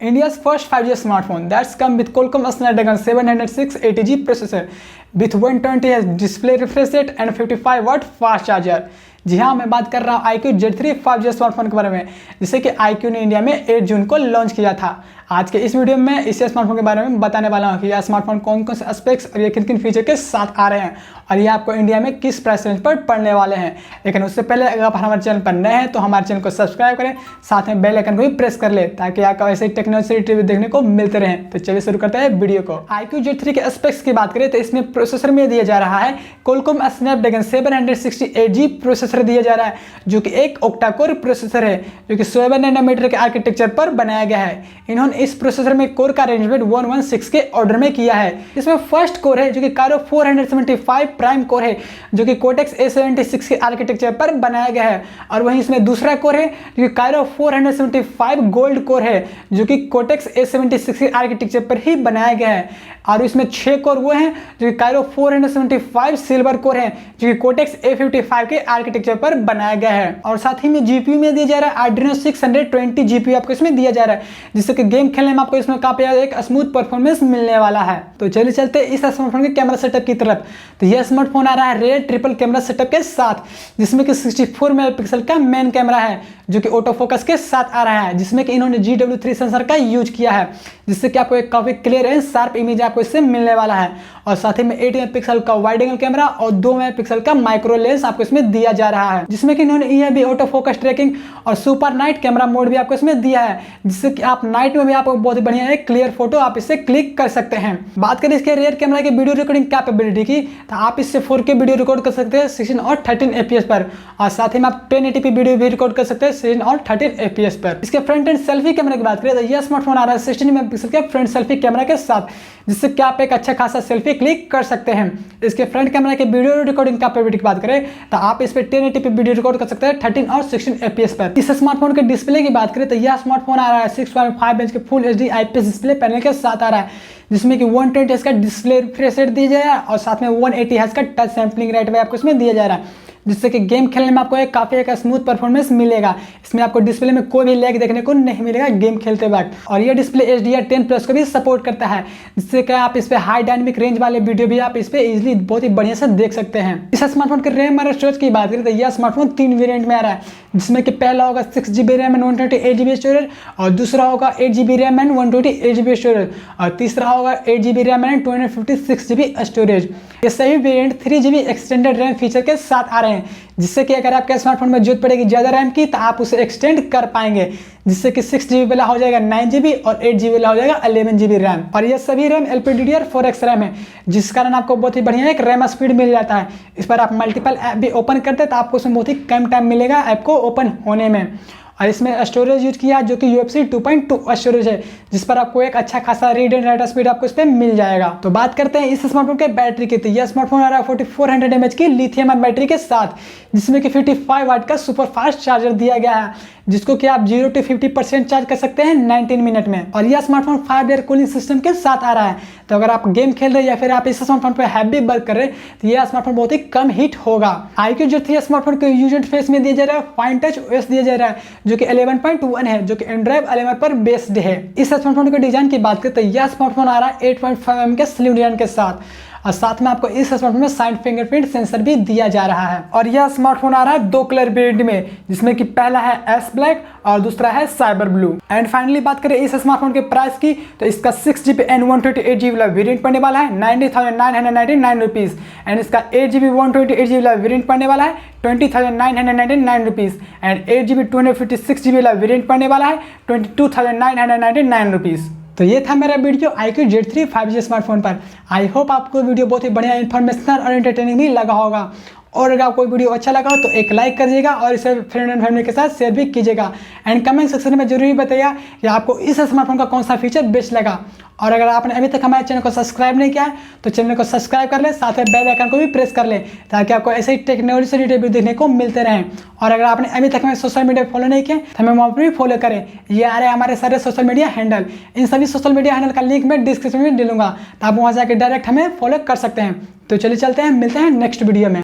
India's first 5G smartphone that's come with Qualcomm Snapdragon 706 80G processor with 120 Hz display refresh rate and 55W fast charger। जी हाँ, मैं बात कर रहा हूँ iQOO Z3 5G smartphone के बारे में, जिसे कि iQOO ने इंडिया में 8 जून को लॉन्च किया था। आज के इस वीडियो में इस स्मार्टफोन के बारे में बताने वाला हूँ कि यह स्मार्टफोन कौन कौन से स्पेक्स और ये किन किन फीचर के साथ आ रहे हैं और ये आपको इंडिया में किस प्राइस रेंज पर पड़ने वाले हैं। लेकिन उससे पहले अगर आप हमारे चैनल पर नए हैं तो हमारे चैनल को सब्सक्राइब करें, साथ में बेल आइकन को भी प्रेस कर ले ताकि आपको ऐसे टेक्नोलॉजी रिव्यू देखने को मिलते रहें। तो चलिए शुरू करते हैं वीडियो को। iQOO Z3 के स्पेक्स की बात करें तो इसमें प्रोसेसर में दिया जा रहा है Qualcomm Snapdragon 768G प्रोसेसर दिया जा रहा है, जो कि एक ऑक्टा कोर प्रोसेसर है जो कि 7 नैनोमीटर के आर्किटेक्चर पर बनाया गया है। इन्होंने इस प्रोसेसर में कोर का अरेंजमेंट 116 के ऑर्डर में किया है। इसमें फर्स्ट कोर है जो कि कारो 475 प्राइम कोर है जो कि कोटेक्स A76 के आर्किटेक्चर पर बनाया गया है, और वहीं इसमें दूसरा कोर है जो कि कारो 475 गोल्ड कोर है जो कि कोटेक्स A76 के आर्किटेक्चर पर ही बनाया गया है। और इसमें 6 कोर वो हैं जो कि कारो 475 सिल्वर कोर है जो कि कोटेक्स A55 के आर्किटेक्चर पर बनाया गया है। और साथ ही में जीपीयू में दिया जा रहा है Adreno 620 जीपीयू आपको इसमें दिया जा रहा है, जिससे कि गेम खेलने में आपको इसमें काफी ज्यादा एक स्मूथ परफॉर्मेंस मिलने वाला है। तो चलिए चलते इस स्मार्टफोन के कैमरा सेटअप की तरफ। तो यह स्मार्टफोन आ रहा है रेयर ट्रिपल कैमरा सेटअप के साथ, जिसमें कि 64 मेगापिक्सल का मेन कैमरा है जो कि ऑटो फोकस के साथ आ रहा है, जिसमें कि इन्होंने GW3 सेंसर का यूज किया है, जिससे कि आपको एक काफी क्लियर एंड शार्प इमेज आपको इससे मिलने वाला है। और साथ ही में 8 मेगापिक्सल का वाइड एंगल कैमरा और 2 मेगापिक्सल का माइक्रो लेंस आपको इसमें दिया जा रहा है, जिसमें कि इन्होंने यह भी ऑटो फोकस ट्रैकिंग और सुपर नाइट कैमरा मोड भी आपको इसमें दिया है, जिससे कि आप नाइट में भी आपको बहुत ही बढ़िया एक क्लियर फोटो आप इससे क्लिक कर सकते हैं। बात करें इसके रियर कैमरा की वीडियो रिकॉर्डिंग कैपेबिलिटी की, तो आप इससे 4K वीडियो रिकॉर्ड कर सकते हैं 16 और 13 FPS पर, और साथ ही में आप 1080p वीडियो भी रिकॉर्ड कर सकते हैं 16 और 13 FPS पर। इसके फ्रंट एंड सेल्फी कैमरा की बात करें तो यह स्मार्टफोन आ रहा है 16 मेगापिक्सल के फ्रंट सेल्फी कैमरा के साथ, जिससे कि आप एक अच्छा खासा सेल्फी क्लिक कर सकते हैं। इसके फ्रंट कैमरा के वीडियो रिकॉर्डिंग कैपेबिलिटी की बात करें तो आप इस पे 1080p वीडियो रिकॉर्ड कर सकते हैं 13 और 16 FPS पर। इस स्मार्टफोन के डिस्प्ले की बात करें तो यह स्मार्टफोन आ रहा है 6.5 इंच के full HD IPS display panel के साथ आ रहा है, जिसमें कि 120 Hz का डिस्प्ले रिफ्रेश रेट दिया जा रहा है और साथ में 180 Hz का टच सैंपलिंग रेट भी आपको इसमें दिया जा रहा है, जिससे कि गेम खेलने में आपको एक काफी एक स्मूथ परफॉर्मेंस मिलेगा। इसमें आपको डिस्प्ले में कोई भी लैग देखने को नहीं मिलेगा गेम खेलते वक्त। और यह डिस्प्ले HDR10+ को भी सपोर्ट करता है, जिससे कि आप इस पे हाई डायनेमिक रेंज वाले वीडियो भी आप इस पे इजीली बहुत ही बढ़िया से देख सकते हैं। इस स्मार्टफोन के रैम और स्टोरेज की बात करें तो यह स्मार्टफोन 3 वेरिएंट में आ रहा है, जिसमें कि पहला होगा 6GB RAM and 128GB storage, और दूसरा होगा 8GB RAM and 128GB storage, और तीसरा होगा 8GB RAM and 256GB storage. ये सभी variant 3GB extended RAM feature के साथ आ रहे हैं, जिससे कि अगर आपके स्मार्टफोन में जरूरत पड़ेगी ज़्यादा रैम की तो आप उसे एक्सटेंड कर पाएंगे, जिससे कि 6GB वाला हो जाएगा 9GB और 8GB वाला हो जाएगा 11GB रैम। और ये सभी रैम LPDDR4X रैम है, जिस कारण आपको बहुत ही बढ़िया एक रैम स्पीड मिल जाता है। इस पर आप मल्टीपल ऐप भी ओपन करते हैं तो आपको उसमें बहुत ही कम टाइम मिलेगा ऐप को ओपन होने में। और इसमें स्टोरेज यूज किया जो कि UFC 2.2 स्टोरेज है, जिस पर आपको एक अच्छा खासा रीड एंड राइट स्पीड आपको इस पर मिल जाएगा। तो बात करते हैं इस स्मार्टफोन के बैटरी की। तो यह स्मार्टफोन आ रहा है 4400 mAh की लिथियम आयन बैटरी के साथ, जिसमें कि 55W का सुपर फास्ट चार्जर दिया गया है, जिसको कि आप 0 to 50% चार्ज कर सकते हैं 19 मिनट में। और यह स्मार्टफोन 5 ईयर कूलिंग सिस्टम के साथ आ रहा है, तो अगर आप गेम खेल रहे हैं या फिर आप इस स्मार्टफोन पर हैवी वर्क कर रहे हैं तो यह स्मार्टफोन बहुत ही कम हीट होगा। iQOO Z3 स्मार्टफोन के यूजर इंटरफेस में दिया जा रहा है फाइन टच OS दिया जा रहा है, जो कि 11.1 है, जो कि एंड्रॉइड 11 पर बेस्ड है। इस स्मार्टफोन के डिजाइन की बात करें तो यह स्मार्टफोन आ रहा है 8.5mm के स्लिम डिजाइन के साथ, और साथ में आपको इस स्मार्टफोन में साइड फिंगरप्रिंट सेंसर भी दिया जा रहा है। और यह स्मार्टफोन आ रहा है 2 कलर वेरिएंट में, जिसमें कि पहला है एस ब्लैक और दूसरा है साइबर ब्लू। एंड फाइनली बात करें इस स्मार्टफोन के प्राइस की, तो इसका 6GB एंड 128GB वाला वेरिएंट पड़ने वाला है 90,999 रुपीज़, एंड इसका 8GB 128GB वाला वेरिएंट पड़ने वाला है 20,999 रुपीज़, एंड 8GB 256GB वाला वेरिएंट पड़ने वाला है 22,999 रुपीज़। तो ये था मेरा video iQOO Z3 5G smartphone पर। आई होप आपको वीडियो बहुत ही बढ़िया इन्फॉर्मेशनल और एंटरटेनिंग भी लगा होगा, और अगर आपको वीडियो अच्छा लगा हो तो एक लाइक करिएगा और इसे फ्रेंड एंड फैमिली के साथ शेयर भी कीजिएगा। एंड कमेंट सेक्शन में जरूर बताइएगा कि आपको इस स्मार्टफोन का कौन सा फीचर बेस्ट लगा। और अगर आपने अभी तक हमारे चैनल को सब्सक्राइब नहीं किया है तो चैनल को सब्सक्राइब कर लें, साथ में बेल आइकन को भी प्रेस कर लें ताकि आपको ऐसे ही टेक्नोलॉजी से रिलेटेड देखने को मिलते रहें। और अगर आपने अभी तक हमें सोशल मीडिया फॉलो नहीं किया तो हमें वहाँ पर भी फॉलो करें। ये आ रहे हैं हमारे सारे सोशल मीडिया हैंडल, इन सभी सोशल मीडिया हैंडल का लिंक मैं डिस्क्रिप्शन में डालूंगा, तो आप वहाँ जाकर डायरेक्ट हमें फॉलो कर सकते हैं। तो चलिए चलते हैं, मिलते हैं नेक्स्ट वीडियो में।